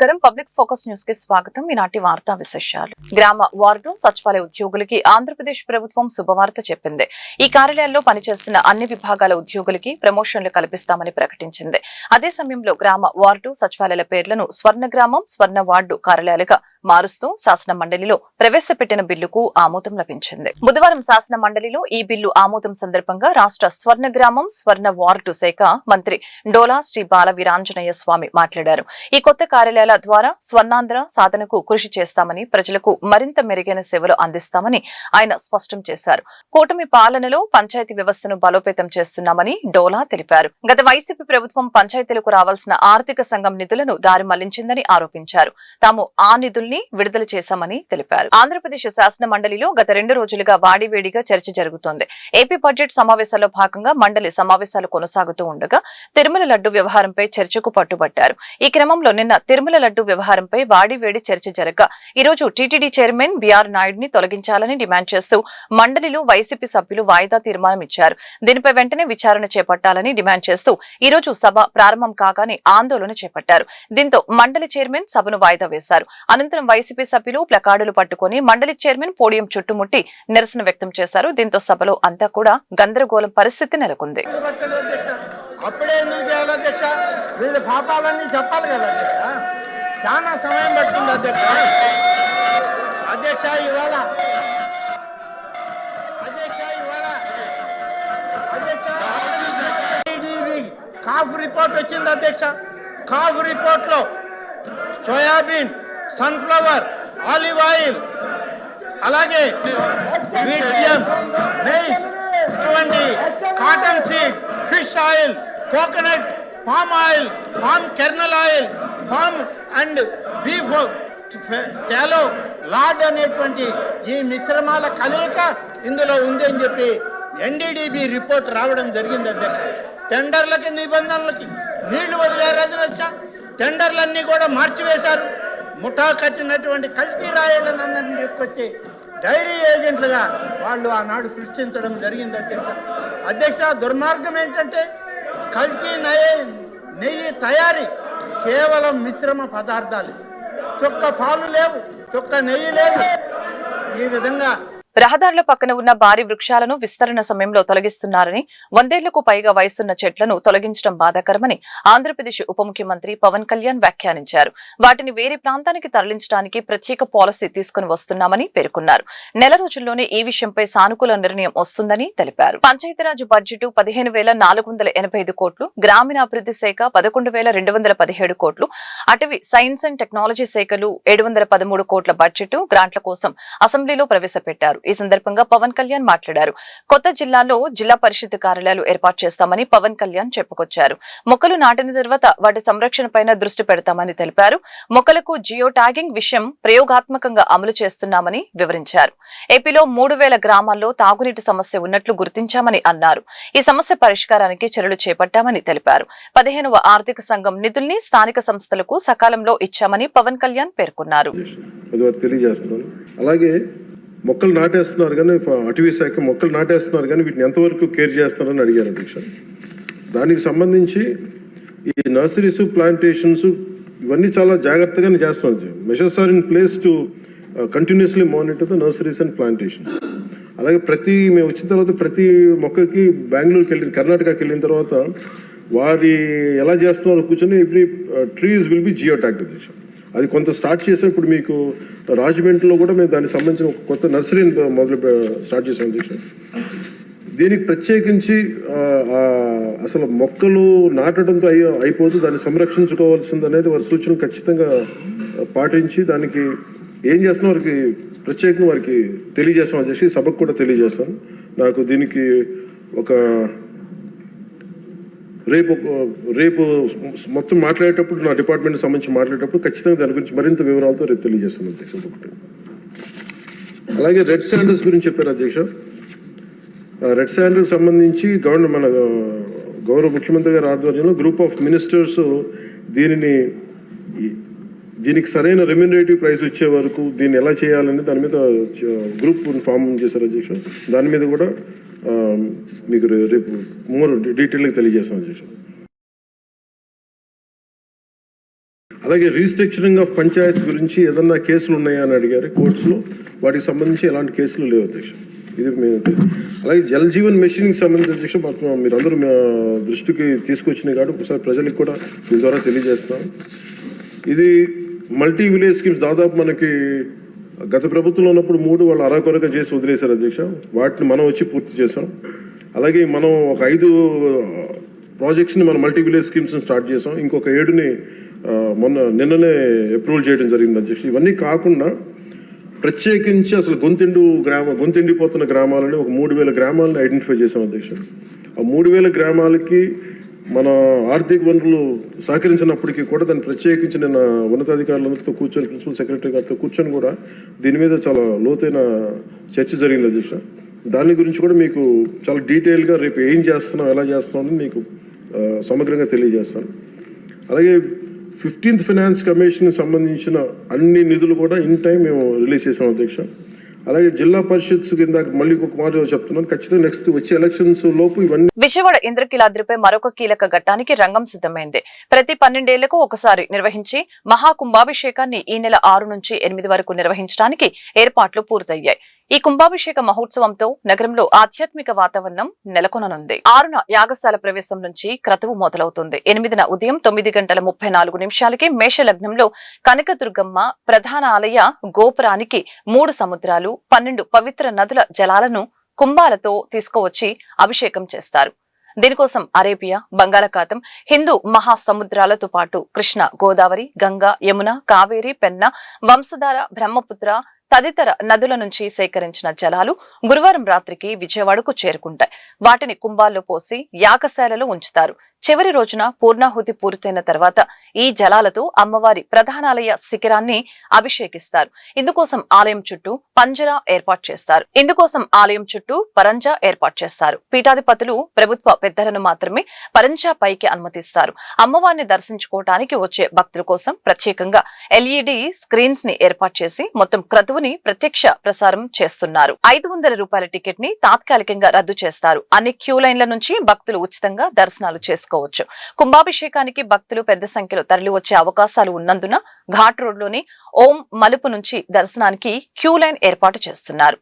నమస్కారం. Public focus news కి స్వాగతం. ఈనాటి వార్తా విశేషాలు. గ్రామ వార్డు సచివాలయ ఉద్యోగులకి ఆంధ్రప్రదేశ్ ప్రభుత్వం శుభవార్త చెప్పింది. ఈ కార్యాలయాల్లో పనిచేస్తున్న అన్ని విభాగాల ఉద్యోగులకి ప్రమోషన్లు కల్పిస్తామని ప్రకటించింది. అదే సమయంలో గ్రామ వార్డు సచివాలయాల పేర్లను స్వర్ణ గ్రామం, స్వర్ణ వార్డు కార్యాలయాలుగా మారుస్తూ శాసన మండలిలో ప్రవేశపెట్టిన బిల్లుకు ఆమోదం లభించింది. బుధవారం శాసన మండలిలో ఈ బిల్లు ఆమోదం సందర్భంగా రాష్ట్ర స్వర్ణ గ్రామం, స్వర్ణ వార్డు శాఖ మంత్రి డోలా శ్రీ బాల వీరాంజనేయ స్వామి మాట్లాడారు. ఈ కొత్త కార్యాలయాల ద్వారా స్వర్ణాంధ్ర సాధనకు కృషి చేస్తామని, ప్రజలకు మరింత మెరుగైన సేవలు అందిస్తామని ఆయన స్పష్టం చేశారు. కూటమి పాలనలో పంచాయతీ వ్యవస్థను బలోపేతం చేస్తున్నామని డోలా తెలిపారు. గత వైసీపీ ప్రభుత్వం పంచాయతీలకు రావాల్సిన ఆర్థిక సంఘం నిధులను దారి మళ్లించిందని ఆరోపించారు. తాము ఆ నిధుల్ని విడుదల చేశామని తెలిపారు. ఆంధ్రప్రదేశ్ శాసన మండలిలో గత 2 రోజులుగా వాడివేడిగా చర్చ జరుగుతోంది. ఏపీ బడ్జెట్ సమావేశాల్లో భాగంగా మండలి సమావేశాలు కొనసాగుతూ ఉండగా తిరుమల లడ్డు వ్యవహారంపై చర్చకు పట్టుబట్టారు. ఈ క్రమంలో నిన్న తిరుమల లడ్డు వ్యవహారంపై వాడివేడి చర్చ జరగగా ఈరోజు టీటీడీ చైర్మన్ బీఆర్ నాయుడిని తొలగించాలని డిమాండ్ చేస్తూ మండలిలో వైసీపీ సభ్యులు వాయిదా తీర్మానం ఇచ్చారు. దీనిపై వెంటనే విచారణ చేపట్టాలని డిమాండ్ చేస్తూ ఈరోజు సభ ప్రారంభం కాగానే ఆందోళన చేపట్టారు. దీంతో మండలి చైర్మన్ సభను వాయిదా వేశారు. అనంతరం వైసీపీ సభ్యులు ప్లకార్డులు పట్టుకుని మండలి చైర్మన్ పోడియం చుట్టుముట్టి నిరసన వ్యక్తం చేశారు. దీంతో సభలో అంతా కూడా గందరగోళం పరిస్థితి నెలకొంది. అప్పుడే ఎందుకు చేయాలి అధ్యక్ష? వీళ్ళ పాపాలన్నీ చెప్పాలి కదా అధ్యక్ష. చాలా సమయం పడుతుంది అధ్యక్ష. అధ్యక్ష ఇవాళ కాఫ్ రిపోర్ట్ వచ్చింది అధ్యక్ష. కాఫ్ రిపోర్ట్ లో సోయాబీన్, సన్ఫ్లవర్, ఆలివ్ ఆయిల్, అలాగే మెయిస్, ఇటువంటి cotton seed, fish oil, coconut, palm oil, palm kernel oil, palm and beef టాలో lord అనేటువంటి ఈ మిశ్రమాల కలయిక ఇందులో ఉంది అని చెప్పి ఎన్డీడీబీ రిపోర్ట్ రావడం జరిగింది అధ్యక్ష. టెండర్లకి నిబంధనలకి నీళ్లు వదిలేరు అధ్యక్ష. టెండర్లన్నీ కూడా మార్చివేశారు. ముఠా కట్టినటువంటి కల్తీ రాయళ్ళనందరినీ తీసుకొచ్చి డైరీ ఏజెంట్లుగా వాళ్ళు ఆనాడు సృష్టించడం జరిగింది అధ్యక్ష. అధ్యక్ష, దుర్మార్గం ఏంటంటే కల్తీ నెయ్యి తయారీ కేవలం మిశ్రమ పదార్థాలు. చొక్క పాలు లేవు, చొక్క నెయ్యి లేదు. ఈ విధంగా రహదారుల పక్కన ఉన్న భారీ వృక్షాలను విస్తరణ సమయంలో తొలగిస్తున్నారని, 100 ఏళ్లకు పైగా వయసున్న చెట్లను తొలగించడం బాధాకరమని ఆంధ్రప్రదేశ్ ఉప ముఖ్యమంత్రి పవన్ కళ్యాణ్ వ్యాఖ్యానించారు. వాటిని వేరే ప్రాంతానికి తరలించడానికి ప్రత్యేక పాలసీ తీసుకుని వస్తున్నామని పేర్కొన్నారు. నెల రోజుల్లోనే ఈ విషయంపై సానుకూల నిర్ణయం వస్తుందని తెలిపారు. పంచాయతీరాజ్ బడ్జెట్ 15,485 కోట్లు, గ్రామీణాభివృద్ధి శాఖ 11,217 కోట్లు, అటవీ సైన్స్ అండ్ టెక్నాలజీ శాఖలు 713 కోట్ల బడ్జెట్ గ్రాంట్ల కోసం అసెంబ్లీలో ప్రవేశపెట్టారు. ఈ సందర్భంగా పవన్ కళ్యాణ్ మాట్లాడారు. కొత్త జిల్లాల్లో జిల్లా పరిషత్ కార్యాలయాలు ఏర్పాటు చేస్తామని పవన్ కళ్యాణ్ చెప్పుకొచ్చారు. మొక్కలు నాటిన తర్వాత వాటి సంరక్షణపైన దృష్టి పెడతామని తెలిపారు. మొక్కలకు జియో ట్యాగింగ్ విషయం ప్రయోగాత్మకంగా అమలు చేస్తున్నామని వివరించారు. ఏపీలో 3,000 గ్రామాల్లో తాగునీటి సమస్య ఉన్నట్లు గుర్తించామని అన్నారు. ఈ సమస్య పరిష్కారానికి చర్యలు చేపట్టామని తెలిపారు. 15వ ఆర్థిక సంఘం నిధుల్ని స్థానిక సంస్థలకు సకాలంలో ఇచ్చామని పవన్ కళ్యాణ్ పేర్కొన్నారు. అలాగే మొక్కలు నాటేస్తున్నారు కానీ అటవీ శాఖ మొక్కలు నాటేస్తున్నారు కానీ వీటిని ఎంతవరకు కేర్ చేస్తున్నారని అడిగారు అధ్యక్ష. దానికి సంబంధించి ఈ నర్సరీస్, ప్లాంటేషన్స్ ఇవన్నీ చాలా జాగ్రత్తగానే చేస్తున్నారు. Measures are in place to continuously monitor the nurseries and plantations. అలాగే మేము వచ్చిన తర్వాత ప్రతి మొక్కకి బెంగళూరుకి కర్ణాటకకి వెళ్ళిన తర్వాత వారి ఎలా చేస్తున్నారో కూర్చొని every trees will be geo tagged అధ్యక్ష. అది కొంత స్టార్ట్ చేసాం. ఇప్పుడు మీకు రాజమండ్రిలో కూడా మేము దానికి సంబంధించిన ఒక కొత్త నర్సరీని స్టార్ట్ చేసాం అధ్యక్ష. దీనికి ప్రత్యేకించి అసలు మొక్కలు నాటడంతో అయిపోతూ దాన్ని సంరక్షించుకోవాల్సింది అనేది వారి సూచనలు ఖచ్చితంగా పాటించి దానికి ఏం చేస్తున్నా వారికి ప్రత్యేకంగా వారికి తెలియజేస్తాం అధ్యక్ష. సభకు కూడా తెలియజేస్తాను. నాకు దీనికి ఒక రేపు మొత్తం మాట్లాడేటప్పుడు నా డిపార్ట్మెంట్ సంబంధించి మాట్లాడేటప్పుడు ఖచ్చితంగా దాని గురించి మరింత వివరాలతో రేపు తెలియజేస్తాను అధ్యక్ష. అలాగే రెడ్ శాండల్స్ గురించి చెప్పారు అధ్యక్ష. రెడ్ శాండల్స్ సంబంధించి మన గౌరవ ముఖ్యమంత్రి గారి ఆధ్వర్యంలో గ్రూప్ ఆఫ్ మినిస్టర్స్ దీనికి సరైన రెమ్యూనరేటివ్ ప్రైస్ వచ్చే వరకు దీన్ని ఎలా చేయాలని దాని మీద గ్రూప్ ఫామ్ చేశారు అధ్యక్ష. దాని మీద కూడా మీకు రేపు మోర్ డీటెయిల్గా తెలియజేస్తాను అధ్యక్ష. అలాగే రీస్ట్రక్చరింగ్ ఆఫ్ పంచాయత్స్ గురించి ఏదన్నా కేసులు ఉన్నాయా అని అడిగారు కోర్ట్స్లో. వాటికి సంబంధించి ఎలాంటి కేసులు లేవు అధ్యక్ష. ఇది అలాగే జల్ జీవన్ మిషన్కి సంబంధించి అధ్యక్ష మీరందరూ మా దృష్టికి తీసుకొచ్చినాయి కాబట్టి ఒకసారి ప్రజలకు కూడా మీ ద్వారా తెలియజేస్తాం. ఇది మల్టీ విలేజ్ స్కీమ్స్ దాదాపు మనకి గత ప్రభుత్వంలో ఉన్నప్పుడు 3 వాళ్ళు అరాకొరగా చేసి వదిలేశారు అధ్యక్ష. వాటిని మనం వచ్చి పూర్తి చేసాం. అలాగే మనం ఒక 5 ప్రాజెక్ట్స్ని మనం మల్టీ విలేజ్ స్కీమ్స్ని స్టార్ట్ చేసాం. ఇంకొక 7ని నిన్ననే అప్రూవల్ చేయడం జరిగింది అధ్యక్ష. ఇవన్నీ కాకుండా ప్రత్యేకించి అసలు గొంతెండిపోతున్న గ్రామాలని ఒక 3000 గ్రామాలను ఐడెంటిఫై చేసాం అధ్యక్ష. ఆ 3000 గ్రామాలకి మన ఆర్థిక వనరులు సహకరించినప్పటికీ కూడా దాన్ని ప్రత్యేకించి నిన్న ఉన్నతాధికారులందరితో కూర్చొని ప్రిన్సిపల్ సెక్రటరీ గారితో కూర్చొని కూడా దీని మీద చాలా లోతైన చర్చ జరిగింది అధ్యక్ష. దాని గురించి కూడా మీకు చాలా డీటెయిల్గా రేపు ఏం చేస్తున్నాం ఎలా చేస్తున్నాం అని మీకు సమగ్రంగా తెలియజేస్తాను. అలాగే 15th ఫైనాన్స్ కమిషన్ సంబంధించిన అన్ని నిధులు కూడా ఇన్ టైం మేము రిలీజ్ చేసాం అధ్యక్ష. అలాగే జిల్లా పరిషత్ కింద మళ్ళీ ఒక మాట చెప్తున్నాను, ఖచ్చితంగా నెక్స్ట్ వచ్చే ఎలక్షన్స్ లోపు ఇవన్నీ. విజయవాడ ఇంద్రకీలాద్రిపై మరొక కీలక ఘట్టానికి రంగం సిద్ధమైంది. ప్రతి 12 ఏళ్లకు ఒకసారి నిర్వహించి మహాకుంభాభిషేకాన్ని ఈ నెల 6 నుంచి 8 వరకు నిర్వహించడానికి ఏర్పాట్లు పూర్తయ్యాయి. ఈ కుంభాభిషేక మహోత్సవంతో నగరంలో ఆధ్యాత్మిక వాతావరణం నెలకొననుంది. 6న యాగశాల ప్రవేశం నుంచి క్రతువు మొదలవుతుంది. 8న ఉదయం 9:34 మేషలగ్నంలో కనకదుర్గమ్మ ప్రధాన ఆలయ గోపురానికి 3 సముద్రాలు 12 పవిత్ర నదుల జలాలను కుంభాలతో తీసుకువచ్చి అభిషేకం చేస్తారు. దీనికోసం అరేబియా, బంగాళాఖాతం, హిందూ మహాసముద్రాలతో పాటు కృష్ణ, గోదావరి, గంగా, యమున, కావేరి, పెన్న, వంశధార, బ్రహ్మపుత్ర తదితర నదుల నుంచి సేకరించిన జలాలు గురువారం రాత్రికి విజయవాడకు చేరుకుంటాయి. వాటిని కుంభాల్లో పోసి యాగశాలలో ఉంచుతారు. చివరి రోజున పూర్ణాహుతి పూర్తయిన తర్వాత ఈ జలాలతో అమ్మవారి ప్రధానాలయ శిఖరాన్ని అభిషేకిస్తారు. ఇందుకోసం ఆలయం చుట్టూ పరంజా ఏర్పాటు చేస్తారు. పీఠాధిపతులు ప్రభుత్వ పెద్దలను మాత్రమే పరంజా పైకి అనుమతిస్తారు. అమ్మవారిని దర్శించుకోవటానికి వచ్చే భక్తుల కోసం ప్రత్యేకంగా LED స్క్రీన్స్ ని ఏర్పాటు చేసి మొత్తం క్రతువుని ప్రత్యక్ష ప్రసారం చేస్తున్నారు. 500 రూపాయల టికెట్ ని తాత్కాలికంగా రద్దు చేస్తారు. అన్ని క్యూ లైన్ల నుంచి భక్తులు ఉచితంగా దర్శనాలు చేసుకోవచ్చు. కుంభాభిషేకానికి భక్తులు పెద్ద సంఖ్యలో తరలి వచ్చే అవకాశాలు ఉన్నందున ఘాట్ రోడ్లోని ఓం మలుపు నుంచి దర్శనానికి క్యూ లైన్ ఏర్పాటు చేస్తున్నారు.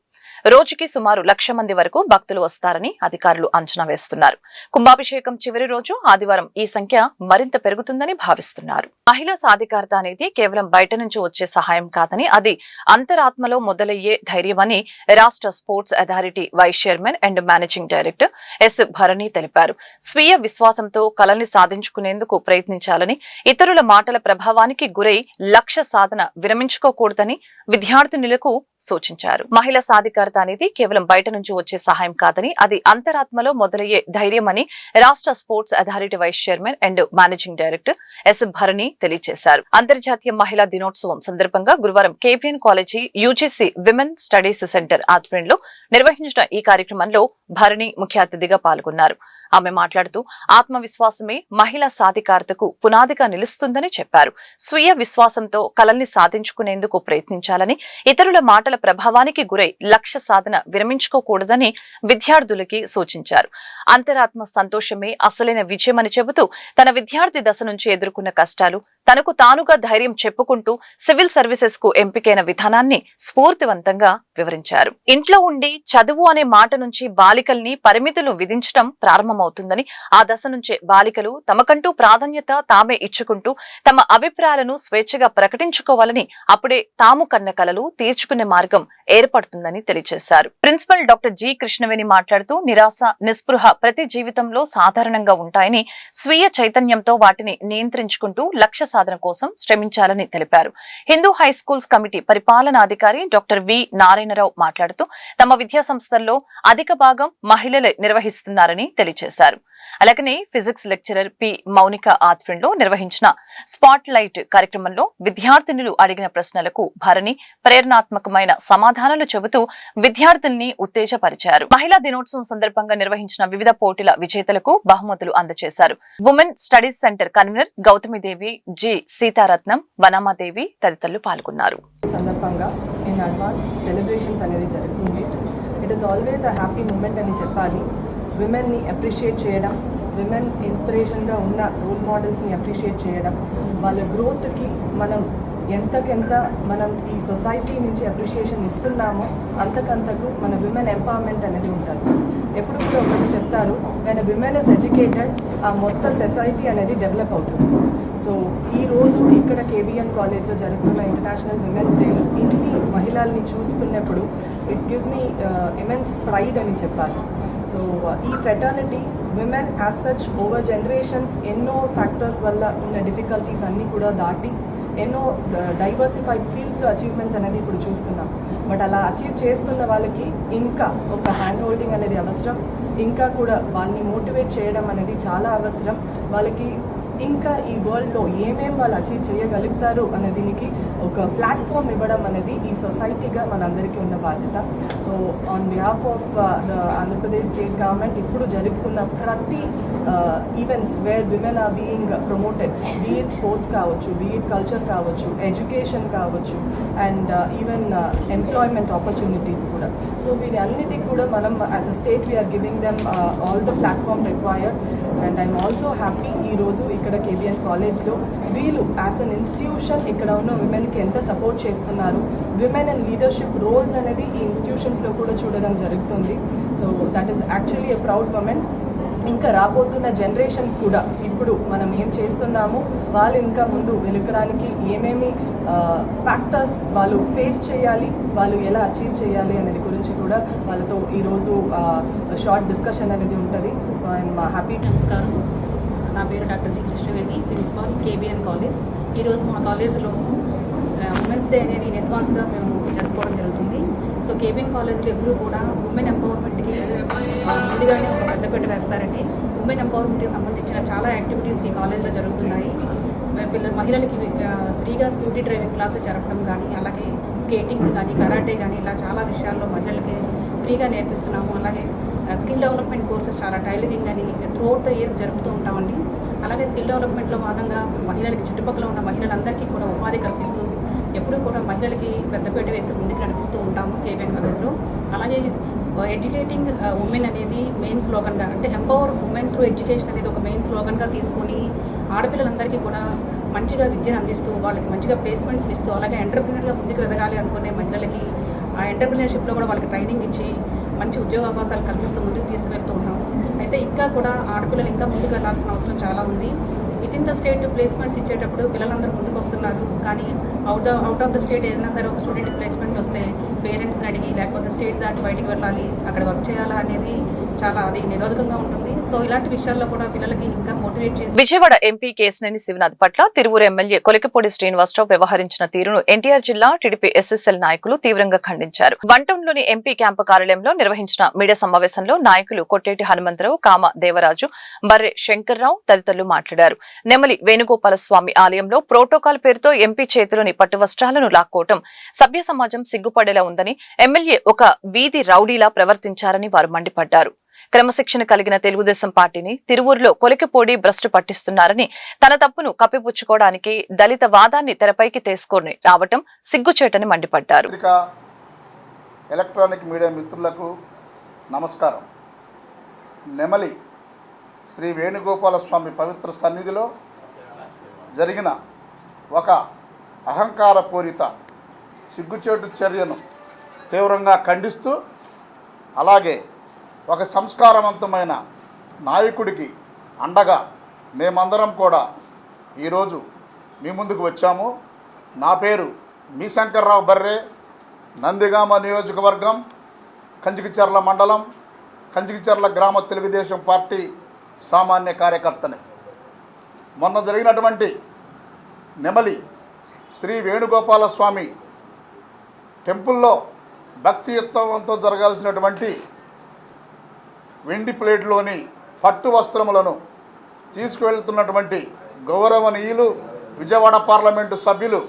రోజుకి సుమారు 1,00,000 మంది వరకు భక్తులు వస్తారని అధికారులు అంచనా వేస్తున్నారు. కుంభాభిషేకం చివరి రోజు ఆదివారం ఈ సంఖ్య మరింత పెరుగుతుందని భావిస్తున్నారు. మహిళా సాధికారత అనేది కేవలం బయట నుంచి వచ్చే సహాయం కాదని, అది అంతరాత్మలో మొదలయ్యే ధైర్యమని రాష్ట్ర sports authority vice chairman and managing director S Bharani తెలిపారు. స్వీయ విశ్వాసంతో కలల్ని సాధించుకునేందుకు ప్రయత్నించాలని, ఇతరుల మాటల ప్రభావానికి గురై లక్ష్య సాధన విరమించుకోకూడదని విద్యార్థినులకు సూచించారు. మహిళా సాధికారత అనేది కేవలం బయట నుంచి వచ్చే సహాయం కాదని, అది అంతరాత్మలో మొదలయ్యే ధైర్యమని రాష్ట్ర sports authority vice chairman and managing director S Bharani తెలియజేశారు. అంతర్జాతీయ మహిళా దినోత్సవం సందర్భంగా గురువారం KPN college UGC women studies centre ఆధ్వర్యంలో నిర్వహించిన ఈ కార్యక్రమంలో భరణి ముఖ్య అతిథిగా పాల్గొన్నారు. ఆమె మాట్లాడుతూ ఆత్మవిశ్వాసమే మహిళా సాధికారతకు పునాదిగా నిలుస్తుందని చెప్పారు. స్వీయ విశ్వాసంతో కలల్ని సాధించుకునేందుకు ప్రయత్నించాలని, ఇతరుల మాటల ప్రభావానికి గురై లక్ష్య సాధన విరమించుకోకూడదని విద్యార్థులకి సూచించారు. అంతరాత్మ సంతోషమే అసలైన విజయమని చెబుతూ తన విద్యార్థి దశ నుంచి ఎదుర్కొన్న కష్టాలు, తనకు తానుగా ధైర్యం చెప్పుకుంటూ సివిల్ సర్వీసెస్ కు ఎంపికైన విధానాన్ని స్ఫూర్తివంతంగా వివరించారు. ఇంట్లో ఉండి చదువు అనే మాట నుంచి బాలికల్ని పరిమితులు విధించడం ప్రారంభమవుతుందని, ఆ దశ నుంచే బాలికలు తమకంటూ ప్రాధాన్యత తామే ఇచ్చుకుంటూ తమ అభిప్రాయాలను స్వేచ్ఛగా ప్రకటించుకోవాలని, అప్పుడే తాము కన్న కలలు తీర్చుకునే మార్గం ఏర్పడుతుందని తెలియజేశారు. ప్రిన్సిపల్ డాక్టర్ జి కృష్ణవేణి మాట్లాడుతూ నిరాశ, నిస్పృహ ప్రతి జీవితంలో సాధారణంగా ఉంటాయని, స్వీయ చైతన్యంతో వాటిని నియంత్రించుకుంటూ లక్ష్య సాధన కోసం శ్రమించాలని తెలిపారు. హిందూ హై స్కూల్స్ కమిటీ పరిపాలనాధికారి డాక్టర్ వి నారాయణరావు మాట్లాడుతూ తమ విద్యా సంస్థల్లో అధిక భాగం మహిళలే నిర్వహిస్తున్నారని తెలియజేశారు. అలాగనే ఫిజిక్స్ లెక్చరర్ పి మౌనిక ఆధ్వర్యంలో నిర్వహించిన స్పాట్ లైట్ కార్యక్రమంలో విద్యార్థినులు అడిగిన ప్రశ్నలకు భరణి ప్రేరణాత్మకమైన సమాధానాలు చెబుతూ విద్యార్థుల్ని ఉత్తేజపరిచారు. మహిళా దినోత్సవం సందర్భంగా నిర్వహించిన వివిధ పోటీల విజేతలకు బహుమతులు అందజేశారు. Women studies centre convener Gautamidevi, G Sitaratnam, Vanamadevi తదితరులు పాల్గొన్నారు. సందర్భంగా ఇన్ అడ్వాన్స్ సెలబ్రేషన్స్ అనేది జరుగుతుంది. It is always a happy moment అని చెప్పాలి. విమెన్ని అప్రిషియేట్ చేయడం, విమెన్ ఇన్స్పిరేషన్గా ఉన్న రోల్ మోడల్స్ని అప్రిషియేట్ చేయడం, వాళ్ళ గ్రోత్కి మనం ఎంతకెంత మనం ఈ సొసైటీ నుంచి అప్రిషియేషన్ ఇస్తున్నామో అంతకంతకు మన విమెన్ ఎంపవర్మెంట్ అనేది ఉంటుంది. ఎప్పుడు కూడా ఒకటి చెప్తారు, వెన్ విమెన్ ఇస్ ఎడ్యుకేటెడ్ ఆ మొత్తం సొసైటీ అనేది డెవలప్ అవుతుంది. సో ఈరోజు ఇక్కడ కేబిఎన్ కాలేజ్లో జరుగుతున్న ఇంటర్నేషనల్ విమెన్స్ డేలో ఇన్ని మహిళల్ని చూస్తున్నప్పుడు it gives me immense pride అని చెప్పాలి. సో ఈ fraternity women as such over generations ఎన్నో ఫ్యాక్టర్స్ వల్ల ఉన్న డిఫికల్టీస్ అన్నీ కూడా దాటి ఎన్నో డైవర్సిఫైడ్ ఫీల్డ్స్లో అచీవ్మెంట్స్ అనేది ఇప్పుడు చూస్తున్నాం. బట్ అలా అచీవ్ చేస్తున్న వాళ్ళకి ఇంకా ఒక హ్యాండ్ హోల్డింగ్ అనేది అవసరం, ఇంకా కూడా వాళ్ళని మోటివేట్ చేయడం అనేది చాలా అవసరం. వాళ్ళకి ఇంకా ఈ వరల్డ్లో ఏమేమి వాళ్ళు అచీవ్ చేయగలుగుతారు అనే దీనికి ఒక ప్లాట్ఫామ్ ఇవ్వడం అనేది ఈ సొసైటీగా మనందరికీ ఉన్న బాధ్యత. So on behalf of the Andhra Pradesh state government ఇప్పుడు జరుగుతున్న ప్రతి events where women are being promoted, be it sports కావచ్చు, బీ ఇట్ కల్చర్ కావచ్చు, ఎడ్యుకేషన్ కావచ్చు, అండ్ ఈవెన్ ఎంప్లాయ్మెంట్ ఆపర్చునిటీస్ కూడా. సో వీరి అన్నిటికి కూడా మనం as a state we are giving them all the platform required. And I'm also happy ఈరోజు ఇక్కడ కేబిఎన్ కాలేజ్లో వీళ్ళు యాజ్ అన్ ఇన్స్టిట్యూషన్ ఇక్కడ ఉన్న విమెన్కి ఎంత సపోర్ట్ చేస్తున్నారు, విమెన్ అండ్ లీడర్షిప్ రోల్స్ అనేది ఈ ఇన్స్టిట్యూషన్స్లో కూడా చూడడం జరుగుతుంది. So that is actually a proud moment. ఇంకా రాబోతున్న జనరేషన్ కూడా ఇప్పుడు మనం ఏం చేస్తున్నామో వాళ్ళు ఇంకా ముందు వెనుకడానికి ఏమేమి ఫ్యాక్టర్స్ వాళ్ళు ఫేస్ చేయాలి, వాళ్ళు ఎలా అచీవ్ చేయాలి అనేది గురించి కూడా వాళ్ళతో ఈరోజు షార్ట్ డిస్కషన్ అనేది ఉంటుంది. So I'm happy. నమస్కారం, నా పేరు doctor G Krishnaveni, principal KBN college. ఈరోజు మా కాలేజ్లో ఉమెన్స్ డే అనేది ఇన్ అడ్వాన్స్గా మేము జరుపుకోవడం జరుగుతుంది. సో కేబిఎన్ కాలేజ్లో ఎప్పుడూ కూడా ఉమెన్ ఎంపవర్మెంట్కి ముందుగానే ఒక పెద్దపీట వేస్తారండి. ఉమెన్ ఎంపవర్మెంట్కి సంబంధించిన చాలా యాక్టివిటీస్ ఈ కాలేజ్లో జరుగుతున్నాయి. మహిళలకి ఫ్రీగా స్కూటీ డ్రైవింగ్ క్లాసెస్ జరపడం కానీ, అలాగే స్కేటింగ్ కానీ, కరాటే కానీ, ఇలా చాలా విషయాల్లో మహిళలకి ఫ్రీగా నేర్పిస్తున్నాము. అలాగే స్కిల్ డెవలప్మెంట్ కోర్సెస్ చాలా టైలరింగ్ అని త్రూఅవుట్ ద ఇయర్ జరుపుతూ ఉంటామండి. అలాగే స్కిల్ డెవలప్మెంట్లో భాగంగా మహిళలకి చుట్టుపక్కల ఉన్న మహిళలందరికీ కూడా ఉపాధి కల్పిస్తూ ఎప్పుడూ కూడా మహిళలకి పెద్దపీట వేసి ముందుకు నడిపిస్తూ ఉంటాము కేబిఎన్ కాలేజ్లో. అలాగే ఎడ్యుకేటింగ్ ఉమెన్ అనేది మెయిన్ స్లోగన్గా, అంటే ఎంపవర్ ఉమెన్ త్రూ ఎడ్యుకేషన్ అనేది ఒక మెయిన్ స్లోగన్గా తీసుకొని ఆడపిల్లలందరికీ కూడా మంచిగా విద్యను అందిస్తూ వాళ్ళకి మంచిగా ప్లేస్మెంట్స్ ఇస్తూ, అలాగే ఎంటర్ప్రినర్గా ముందుకు ఎదగాలి అనుకునే మహిళలకి ఆ ఎంటర్ప్రినర్షిప్లో కూడా వాళ్ళకి ట్రైనింగ్ ఇచ్చి మంచి ఉద్యోగ అవకాశాలు కల్పిస్తూ ముందుకు తీసుకువెళ్తూ ఉన్నాము. అయితే ఇంకా కూడా ఆడపిల్లలు ఇంకా ముందుకు వెళ్లాల్సిన అవసరం చాలా ఉంది. With in the state placements ఇచ్చేటప్పుడు పిల్లలందరూ ముందుకు వస్తున్నారు, కానీ అవుట్ ఆఫ్ ద స్టేట్ ఏదైనా సరే ఒక స్టూడెంట్ ప్లేస్మెంట్ వస్తే పేరెంట్స్ని అడిగి లేకపోతే స్టేట్ దాటి బయటికి వెళ్ళాలి, అక్కడ వర్క్ చేయాలా అనేది చాలా అది నిరోధకంగా ఉంటుంది. సో ఇలాంటి విషయాల్లో కూడా పిల్లలకి ఇంకా మోటివేట్ చేసి. విజయవాడ ఎంపీ కేశినేని శివనాథ్ పట్ల తిరువూరు ఎమ్మెల్యే కొలికిపూడి శ్రీనివాసరావు వ్యవహరించిన తీరును ఎన్టీఆర్ జిల్లా టీడీపీ ఎస్ఎస్ఎల్ నాయకులు తీవ్రంగా ఖండించారు. వంటంలోని ఎంపీ క్యాంపు కార్యాలయంలో నిర్వహించిన మీడియా సమావేశంలో నాయకులు కొట్టేటి హనుమంతరావు, కామ దేవరాజు, బర్రె శంకర్రావు తదితరులు మాట్లాడారు. నెమలి వేణుగోపాల స్వామి ఆలయంలో ప్రోటోకాల్ పేరుతో ఎంపీ చేతిలోని పట్టు వస్త్రాలను లాక్కోవటం సభ్య సమాజం సిగ్గుపడేలా ఉందని, ఎమ్మెల్యే ఒక వీధి రౌడీలా ప్రవర్తించారని వారు మండిపడ్డారు. క్రమశిక్షణ కలిగిన తెలుగుదేశం పార్టీని తిరువూరులో కొలికిపూడి భ్రష్టు పట్టిస్తున్నారని, తన తప్పును కప్పిపుచ్చుకోవడానికి దళిత వాదాన్ని తెరపైకి తీసుకొని రావటం సిగ్గుచేటని మండిపడ్డారు. ఎలక్ట్రానిక్ మీడియా మిత్రులకు నమస్కారం. నెమలి శ్రీ వేణుగోపాల స్వామి పవిత్ర సన్నిధిలో జరిగిన ఒక అహంకారపూరిత సిగ్గుచేటు చర్యను తీవ్రంగా ఖండిస్తూ, అలాగే ఒక సంస్కారవంతమైన నాయకుడికి అండగా మేమందరం కూడా ఈరోజు మీ ముందుకు వచ్చాము. నా పేరు మీ శంకర్రావు బర్రే, నందిగామ నియోజకవర్గం, కంచికిచర్ల మండలం, కంచికిచర్ల గ్రామ తెలుగుదేశం పార్టీ సామాన్య కార్యకర్తని. మొన్న జరిగినటువంటి నెమలి శ్రీ వేణుగోపాల స్వామి టెంపుల్లో భక్తియుక్తంతో జరగాల్సినటువంటి వెండి ప్లేట్లోని పట్టు వస్త్రములను తీసుకువెళ్తున్నటువంటి గౌరవనీయులు విజయవాడ పార్లమెంటు సభ్యులు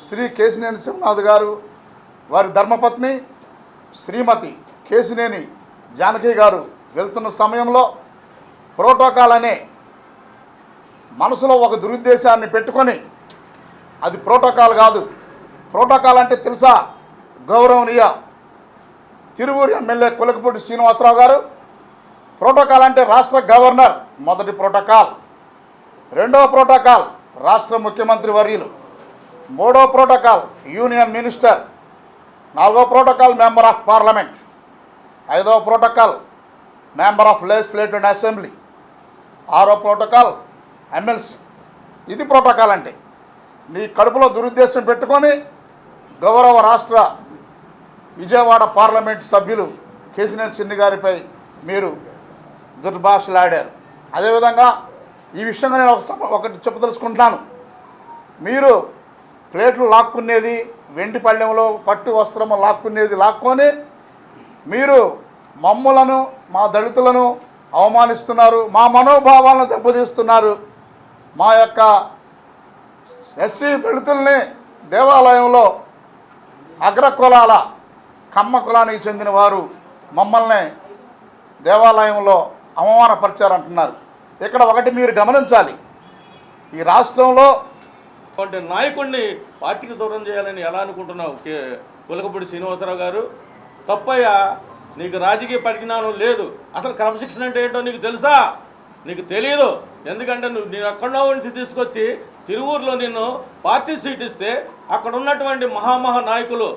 శ్రీ కేశినేని శివనాథ్ గారు, వారి ధర్మపత్ని శ్రీమతి కేశినేని జానకి గారు వెళ్తున్న సమయంలో ప్రోటోకాల్ అనే మనసులో ఒక దురుద్దేశాన్ని పెట్టుకొని, అది ప్రోటోకాల్ కాదు. ప్రోటోకాల్ అంటే తెలుసా? గౌరవనీయ తిరువూరు ఎమ్మెల్యే కొలికిపూడి శ్రీనివాసరావు గారు ప్రోటోకాల్ అంటే రాష్ట్ర గవర్నర్ మొదటి ప్రోటోకాల్, రెండవ ప్రోటోకాల్ రాష్ట్ర ముఖ్యమంత్రి వర్యులు, మూడవ ప్రోటోకాల్ యూనియన్ మినిస్టర్, నాలుగవ ప్రోటోకాల్ మెంబర్ ఆఫ్ పార్లమెంట్, ఐదవ protocol member of legislative assembly, ఆరో ప్రోటోకాల్ ఎమ్మెల్సీ. ఇది ప్రోటోకాల్ అంటే. నీ కడుపులో దురుద్దేశం పెట్టుకొని గౌరవ రాష్ట్ర విజయవాడ పార్లమెంట్ సభ్యులు కేసినేని చిన్ని గారిపై మీరు దుర్భాషలాడారు. అదేవిధంగా ఈ విషయంగా నేను ఒకటి చెప్పదలుచుకుంటున్నాను. మీరు ప్లేట్లు లాక్కునేది, వెండి పళ్ళెంలో పట్టు వస్త్రము లాక్కొని మీరు మమ్ములను, మా దళితులను అవమానిస్తున్నారు, మా మనోభావాలను దెబ్బతీస్తున్నారు. మా యొక్క ఎస్సీ దళితుల్ని దేవాలయంలో అగ్రకులాల కమ్మ కులానికి చెందిన వారు మమ్మల్ని దేవాలయంలో అవమానపరిచారంటున్నారు. ఇక్కడ ఒకటి మీరు గమనించాలి, ఈ రాష్ట్రంలో అంటే నాయకుడిని పార్టీకి దూరం చేయాలని ఎలా అనుకుంటున్నావు వెలగపూడి శ్రీనివాసరావు గారు? తప్పయ్యా, నీకు రాజకీయ పరిజ్ఞానం లేదు. అసలు క్రమశిక్షణ అంటే ఏంటో నీకు తెలుసా? నీకు తెలియదు. ఎందుకంటే నేను ఎక్కడో నుంచి తీసుకొచ్చి తిరువూరులో నిన్ను పార్టీ సీట్ ఇస్తే అక్కడ ఉన్నటువంటి మహామహా నాయకులు,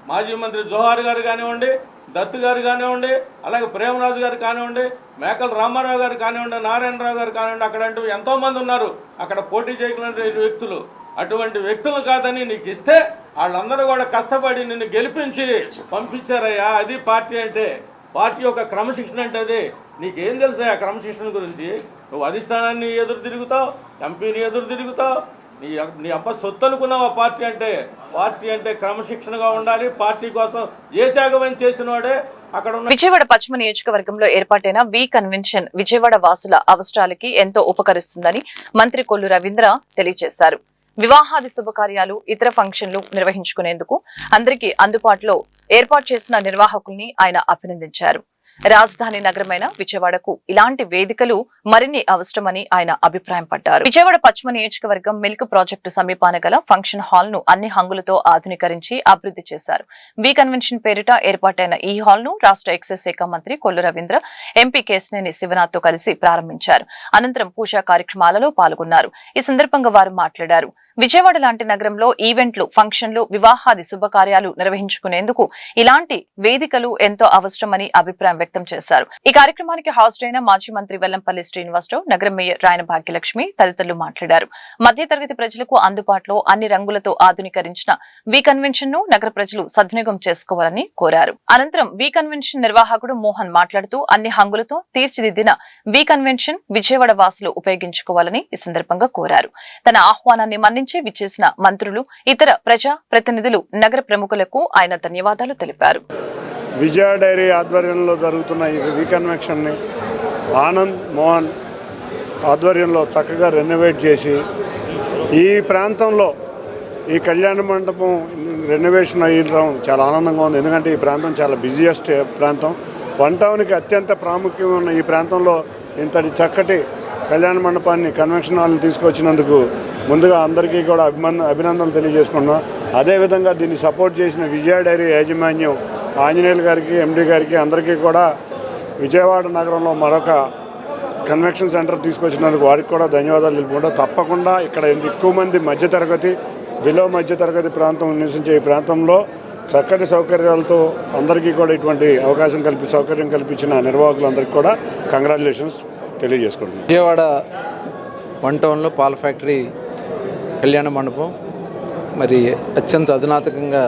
మాజీ మంత్రి జోహార్ గారు కానివ్వండి, దత్తు గారు కానివ్వండి, అలాగే ప్రేమరాజు గారు కానివ్వండి, మేకల రామారావు గారు కానివ్వండి, నారాయణరావు గారు కానివ్వండి, అక్కడ అంటూ ఎంతోమంది ఉన్నారు అక్కడ పోటీ చేయగలిగిన వ్యక్తులు. అటువంటి వ్యక్తులు కాదని నీకు ఇస్తే వాళ్ళందరూ కూడా కష్టపడి నిన్ను గెలిపించి పంపించారయ్యా. అది పార్టీ అంటే. పార్టీ యొక్క క్రమశిక్షణ అంటే అది. నీకేం తెలుసా ఆ క్రమశిక్షణ గురించి? నువ్వు అధిష్టానాన్ని ఎదురు తిరుగుతావు, ఎంపీని ఎదురు తిరుగుతావు, నీ అబ్బ సొత్తు అనుకున్నావు. ఆ పార్టీ అంటే క్రమశిక్షణగా ఉండాలి. పార్టీ కోసం ఏ త్యాగం చేసిన వాడే అక్కడ ఉన్న. విజయవాడ పశ్చిమ నియోజకవర్గంలో ఏర్పాటైన వి కన్వెన్షన్ విజయవాడ వాసుల అవసరాలకి ఎంతో ఉపకరిస్తుందని మంత్రి కొల్లు రవీంద్ర తెలియజేశారు. వివాహాది శుభకార్యాలు, ఇతర ఫంక్షన్లు నిర్వహించుకునేందుకు అందరికీ అందుబాటులో ఏర్పాటు చేసిన నిర్వాహకుల్ని ఆయన అభినందించారు. రాజధాని నగరమైన విజయవాడకు ఇలాంటి వేదికలు మరిన్ని అవసరమని ఆయన అభిప్రాయపడ్డారు. విజయవాడ పశ్చిమ నియోజకవర్గం మిల్క్ ప్రాజెక్టు సమీపాన గల ఫంక్షన్ హాల్ ను అన్ని హంగులతో ఆధునీకరించి అభివృద్ధి చేశారు. వి కన్వెన్షన్ పేరిట ఏర్పాటైన ఈ హాల్ ను రాష్ట్ర ఎక్సైజ్ శాఖ మంత్రి కొల్లు రవీంద్ర, ఎంపీ కేశినేని శివనాథ్ తో కలిసి ప్రారంభించారు. అనంతరం పూజా కార్యక్రమాలలో పాల్గొన్నారు. ఈ సందర్భంగా వారు మాట్లాడారు. విజయవాడ లాంటి నగరంలో ఈవెంట్లు, ఫంక్షన్లు, వివాహాది శుభకార్యాలు నిర్వహించుకునేందుకు ఇలాంటి వేదికలు ఎంతో అవసరమని అభిప్రాయం వ్యక్తం చేశారు. ఈ కార్యక్రమానికి హాజరైన మాజీ మంత్రి వెల్లంపల్లి శ్రీనివాసరావు, నగర మేయర్ రాయన భాగ్యలక్ష్మి తదితరులు మాట్లాడారు. మధ్యతరగతి ప్రజలకు అందుబాటులో అన్ని రంగులతో ఆధునీకరించిన వి కన్వెన్షన్ ను నగర ప్రజలు సద్వినియోగం చేసుకోవాలని కోరారు. అనంతరం వి కన్వెన్షన్ నిర్వాహకుడు మోహన్ మాట్లాడుతూ అన్ని హంగులతో తీర్చిదిద్దిన వి కన్వెన్షన్ విజయవాడ వాసులు ఉపయోగించుకోవాలని ఈ సందర్భంగా కోరారు. తన ఆహ్వానాన్ని మన్నించి విచ్చేసిన మంత్రులు, ఇతర ప్రజా ప్రతినిధులు, నగర ప్రముఖులకు ఆయన ధన్యవాదాలు తెలిపారు. విజయ డైరీ ఆధ్వర్యంలో జరుగుతున్న ఈ వి కన్వెన్షన్ని ఆనంద్ మోహన్ ఆధ్వర్యంలో చక్కగా రెనోవేట్ చేసి ఈ ప్రాంతంలో ఈ కళ్యాణ మండపం రెనోవేషన్ అయ్యడం చాలా ఆనందంగా ఉంది. ఎందుకంటే ఈ ప్రాంతం చాలా బిజియెస్ట్ ప్రాంతం. వన్ టౌన్కి అత్యంత ప్రాముఖ్యం ఉన్న ఈ ప్రాంతంలో ఇంతటి చక్కటి కళ్యాణ మండపాన్ని, కన్వెన్షన్ హాల్ని తీసుకొచ్చినందుకు ముందుగా అందరికీ కూడా అభినందనలు తెలియజేసుకున్నాం. అదేవిధంగా దీన్ని సపోర్ట్ చేసిన విజయ డైరీ యాజమాన్యం, ఆంజనేయులు గారికి, ఎండీ గారికి, అందరికీ కూడా విజయవాడ నగరంలో మరొక కన్వెన్షన్ సెంటర్ తీసుకొచ్చినందుకు వారికి కూడా ధన్యవాదాలు తెలుపుకుంటాం. తప్పకుండా ఇక్కడ ఎక్కువ మంది మధ్యతరగతి, బిలో మధ్యతరగతి ప్రాంతం నివసించే ఈ ప్రాంతంలో చక్కటి సౌకర్యాలతో అందరికీ కూడా ఇటువంటి సౌకర్యం కల్పించిన నిర్వాహకులందరికీ కూడా కంగ్రాచులేషన్స్ తెలియజేసుకుంటున్నాం. విజయవాడ వన్ టౌన్లో పాల ఫ్యాక్టరీ కళ్యాణ మండపం మరి అత్యంత అధునాతకంగా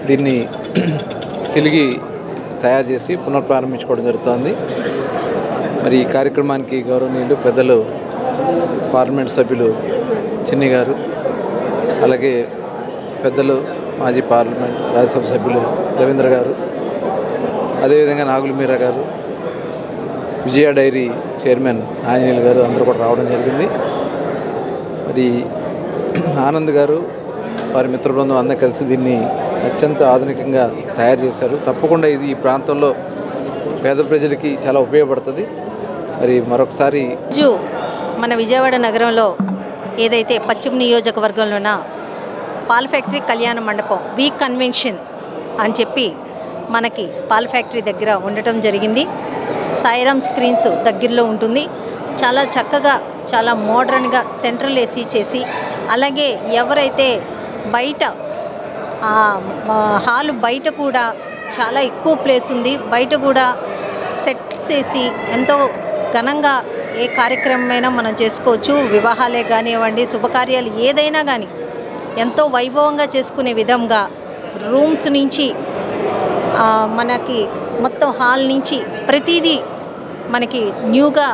దీన్ని తిరిగి తయారు చేసి పునఃప్రారంభించుకోవడం జరుగుతోంది. మరి ఈ కార్యక్రమానికి గౌరవనీయులు పెద్దలు పార్లమెంట్ సభ్యులు చిన్ని గారు, అలాగే పెద్దలు మాజీ పార్లమెంట్ రాజ్యసభ సభ్యులు రవీంద్ర గారు, అదేవిధంగా నాగుల మీరా గారు, విజయ డైరీ చైర్మన్ ఆంజనేయులు గారు అందరూ కూడా రావడం జరిగింది. మరి ఆనంద్ గారు, వారి మిత్ర బృందం అందరూ కలిసి దీన్ని అత్యంత ఆధునికంగా తయారు చేశారు. తప్పకుండా ఇది ఈ ప్రాంతంలో పేద ప్రజలకి చాలా ఉపయోగపడుతుంది. మరి మరొకసారి మన విజయవాడ నగరంలో ఏదైతే పశ్చిమ నియోజకవర్గంలోన పాల ఫ్యాక్టరీ కళ్యాణ మండపం వి కన్వెన్షన్ అని చెప్పి మనకి పాల ఫ్యాక్టరీ దగ్గర ఉండటం జరిగింది. సాయిరామ్ స్క్రీన్స్ దగ్గరలో ఉంటుంది. చాలా చక్కగా, చాలా మోడర్న్గా సెంట్రల్ ఏసీ చేసి, అలాగే ఎవరైతే బయట హాలు బయట కూడా చాలా ఎక్కువ ప్లేస్ ఉంది. బయట కూడా సెట్స్ వేసి ఎంతో ఘనంగా ఏ కార్యక్రమమైనా మనం చేసుకోవచ్చు. వివాహాలే కానివ్వండి, శుభకార్యాలు ఏదైనా కానీ ఎంతో వైభవంగా చేసుకునే విధంగా రూమ్స్ నుంచి మనకి మొత్తం హాల్ నుంచి ప్రతిదీ మనకి న్యూగా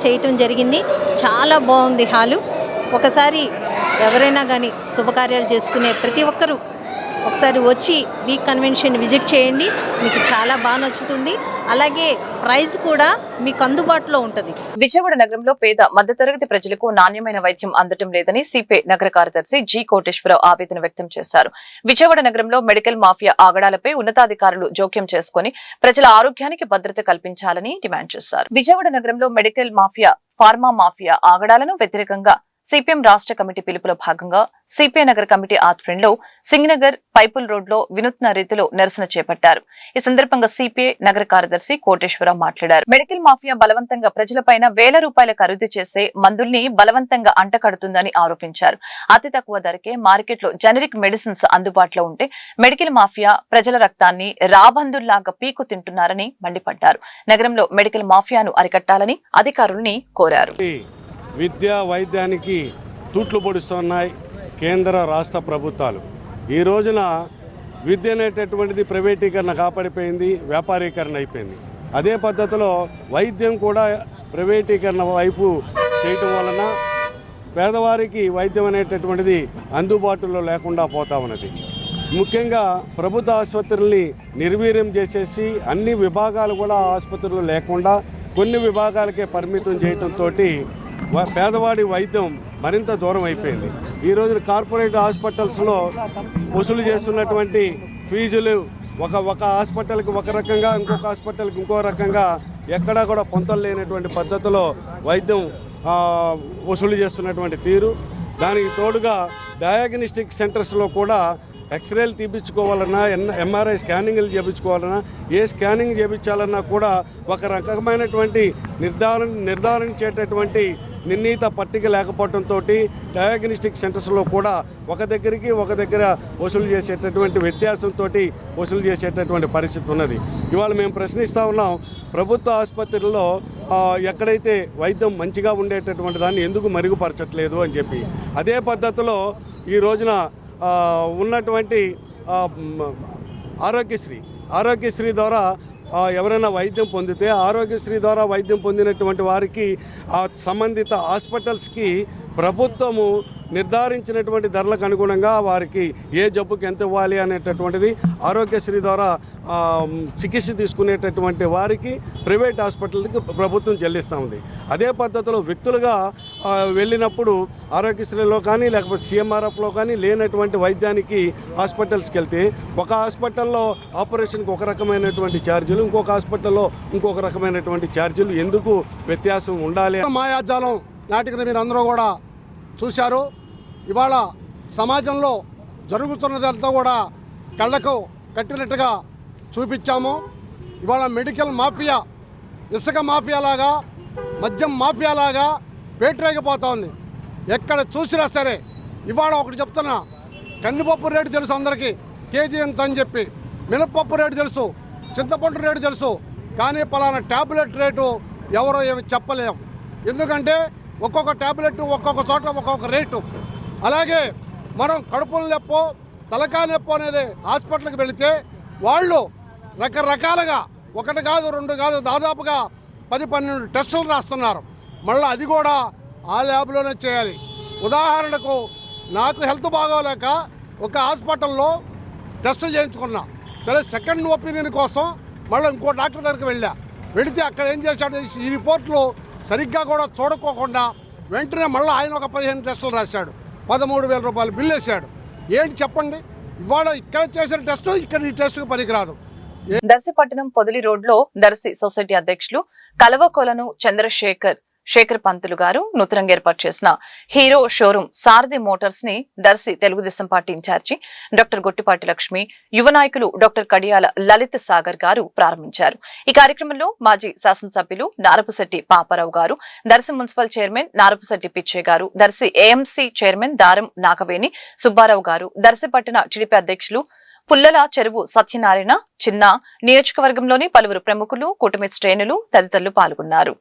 చేయటం జరిగింది. చాలా బాగుంది హాలు. ఒకసారి ఎవరైనా కానీ శుభకార్యాలు చేసుకునే ప్రతి ఒక్కరూ ఒకసారి వచ్చి వీక్ కన్వెన్షన్ విజిట్ చేయండి. మీకు చాలా బాగా నచ్చుతుంది. అలాగే ప్రైస్ కూడా మీకు అందుబాటులో ఉంటుంది. విజయవాడ నగరంలో పేద మధ్యతరగతి ప్రజలకు నాణ్యమైన వైద్యం అందటం లేదని సిపిఐ నగర కార్యదర్శి జి కోటేశ్వరరావు ఆవేదన వ్యక్తం చేశారు. విజయవాడ నగరంలో మెడికల్ మాఫియా ఆగడాలపై ఉన్నతాధికారులు జోక్యం చేసుకుని ప్రజల ఆరోగ్యానికి భద్రత కల్పించాలని డిమాండ్ చేశారు. విజయవాడ నగరంలో మెడికల్ మాఫియా, ఫార్మా మాఫియా ఆగడాలను వ్యతిరేకంగా సిపిఎం రాష్ట్ర కమిటీ పిలుపులో భాగంగా సిపిఐ నగర కమిటీ ఆధ్వర్యంలో సింగనగర్ పైపుల్ రోడ్ లో వినూత్న రీతిలో నిరసన చేపట్టారు. ఈ సందర్భంగా సిపిఐ నగర కార్యదర్శి కోటేశ్వరరావు మాట్లాడారు. మెడికల్ మాఫియా బలవంతంగా ప్రజలపైన వేల రూపాయల ఖరీదు చేసే మందుల్ని బలవంతంగా అంటకడుతుందని ఆరోపించారు. అతి తక్కువ ధరకే మార్కెట్లో జనరిక్ మెడిసిన్స్ అందుబాటులో ఉంటే మెడికల్ మాఫియా ప్రజల రక్తాన్ని రాబందుల్లాగా పీకు తింటున్నారని మండిపడ్డారు. నగరంలో మెడికల్ మాఫియాను అరికట్టాలని అధికారుల్ని కోరారు. విద్యా వైద్యానికి తూట్లు పొడుస్తున్నాయి కేంద్ర రాష్ట్ర ప్రభుత్వాలు. ఈ రోజున విద్య అనేటటువంటిది ప్రైవేటీకరణ కాపాడిపోయింది, వ్యాపారీకరణ అయిపోయింది. అదే పద్ధతిలో వైద్యం కూడా ప్రైవేటీకరణ వైపు చేయటం వలన పేదవారికి వైద్యం అనేటటువంటిది అందుబాటులో లేకుండా పోతా ఉన్నది. ముఖ్యంగా ప్రభుత్వ ఆసుపత్రుల్ని నిర్వీర్యం చేసేసి అన్ని విభాగాలు కూడా ఆసుపత్రులు లేకుండా కొన్ని విభాగాలకే పరిమితం చేయడంతో పేదవాడి వైద్యం మరింత దూరం అయిపోయింది. ఈ రోజున కార్పొరేట్ హాస్పిటల్స్లో వసూలు చేస్తున్నటువంటి ఫీజులు ఒక హాస్పిటల్కి ఒక రకంగా, ఇంకొక హాస్పిటల్కి ఇంకో రకంగా, ఎక్కడా కూడా పొంతలు లేనటువంటి పద్ధతిలో వైద్యం వసూలు చేస్తున్నటువంటి తీరు. దానికి తోడుగా డయాగ్నోస్టిక్ సెంటర్స్లో కూడా ఎక్స్రేలు తీపించుకోవాలన్నా, ఎంఆర్ఐ స్కానింగ్లు చేయించుకోవాలన్నా, ఏ స్కానింగ్ చేయించాలన్నా కూడా ఒక రకమైనటువంటి నిర్ధారించేటటువంటి నిర్ణీత పట్టిక లేకపోవడంతో డయాగ్నోస్టిక్ సెంటర్స్లో కూడా ఒక దగ్గర వసూలు చేసేటటువంటి వ్యత్యాసంతో వసూలు చేసేటటువంటి పరిస్థితి ఉన్నది. ఇవాళ మేము ప్రశ్నిస్తూ ఉన్నాం, ప్రభుత్వ ఆసుపత్రుల్లో ఎక్కడైతే వైద్యం మంచిగా ఉండేటటువంటి దాన్ని ఎందుకు మెరుగుపరచట్లేదు అని చెప్పి. అదే పద్ధతిలో ఈ రోజున ఉన్నటువంటి ఆరోగ్యశ్రీ ద్వారా ఎవరైనా వైద్యం పొందితే ఆరోగ్యశ్రీ ద్వారా వైద్యం పొందినటువంటి వారికి సంబంధిత హాస్పిటల్స్కి ప్రభుత్వము నిర్ధారించినటువంటి ధరలకు అనుగుణంగా వారికి ఏ జబ్బుకి ఎంత ఇవ్వాలి అనేటటువంటిది ఆరోగ్యశ్రీ ద్వారా చికిత్స తీసుకునేటటువంటి వారికి ప్రైవేట్ హాస్పిటల్కి ప్రభుత్వం చెల్లిస్తూ ఉంది. అదే పద్ధతిలో వ్యక్తులుగా వెళ్ళినప్పుడు ఆరోగ్యశ్రీలో కానీ లేకపోతే సిఎంఆర్ఎఫ్లో కానీ లేనటువంటి వైద్యానికి హాస్పిటల్స్కి వెళ్తే ఒక హాస్పిటల్లో ఆపరేషన్కి ఒక రకమైనటువంటి ఛార్జీలు, ఇంకొక హాస్పిటల్లో ఇంకొక రకమైనటువంటి ఛార్జీలు. ఎందుకు వ్యత్యాసం ఉండాలి? మాయాజాలం నాటికను మీరు అందరూ కూడా చూశారు. ఇవాళ సమాజంలో జరుగుతున్నదంతా కూడా కళ్ళకు కట్టినట్టుగా చూపించాము. ఇవాళ మెడికల్ మాఫియా ఇసుక మాఫియాలాగా, మద్యం మాఫియాలాగా పేటరేగిపోతా ఉంది. ఎక్కడ చూసినా సరే ఇవాళ ఒకటి చెప్తున్నా, కందిపప్పు రేటు తెలుసు అందరికీ, కేజీ ఎంత అని చెప్పి. మినపప్పు రేటు తెలుసు, చింతపండు రేటు తెలుసు, కానీ పలానా ట్యాబ్లెట్ రేటు ఎవరో ఏమి చెప్పలేము. ఎందుకంటే ఒక్కొక్క ట్యాబ్లెట్ ఒక్కొక్క చోట ఒక్కొక్క రేటు. అలాగే మనం కడుపుల నొప్పో తలకాయ నొప్పో అనేది హాస్పిటల్కి వెళితే వాళ్ళు రకరకాలుగా, ఒకటి కాదు రెండు కాదు, దాదాపుగా 10-12 టెస్టులు రాస్తున్నారు. మళ్ళీ అది కూడా ఆ ల్యాబ్లోనే చేయాలి. ఉదాహరణకు నాకు హెల్త్ బాగోలేక ఒక హాస్పిటల్లో టెస్టులు చేయించుకున్నా. సరే, సెకండ్ ఒపీనియన్ కోసం మళ్ళీ ఇంకో డాక్టర్ దగ్గరికి వెళితే అక్కడ ఏం చేశాడు, ఈ రిపోర్ట్లు సరిగ్గా కూడా చూడకోకుండా వెంటనే మళ్ళీ ఆయన ఒక 15 టెస్టులు రాశాడు, 13,000 రూపాయలు బిల్లు వేశాడు. ఏంటి చెప్పండి? ఇవాళ ఇక్కడ చేసిన టెస్ట్ ఇక్కడ ఈ టెస్ట్కు పనికిరాదు. దర్శిపట్టణం పొదిలి రోడ్లో దర్శి సొసైటీ అధ్యక్షులు కలవకొలను చంద్రశేఖర్ శేఖర్ పంతులు గారు నూతనంగా ఏర్పాటు చేసిన హీరో షోరూం సారథి మోటార్స్ ని Darsi Telugu Desam party incharge doctor Gottipati Lakshmi, యువ నాయకులు డాక్టర్ కడియాల లలిత్ సాగర్ గారు ప్రారంభించారు. ఈ కార్యక్రమంలో మాజీ శాసనసభ్యులు నారపుశెట్టి పాపారావు గారు, దర్శి మున్సిపల్ చైర్మన్ నారపుశెట్టి పిచ్చే గారు, దర్శి ఏఎంసీ చైర్మన్ దారం నాగవేణి సుబ్బారావు గారు, దర్శి పట్టణ టీడీపీ అధ్యక్షులు పుల్లల చెరువు సత్యనారాయణ, చిన్న నియోజకవర్గంలోని పలువురు ప్రముఖులు, కూటమి శ్రేణులు తదితరులు పాల్గొన్నారు.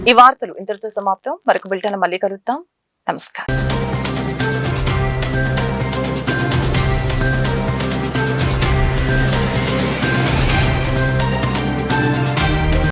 ఈ వార్తలు ఇంతటితో సమాప్తం. మరొక బులెటిన్ మళ్ళీ కలుద్దాం. నమస్కారం.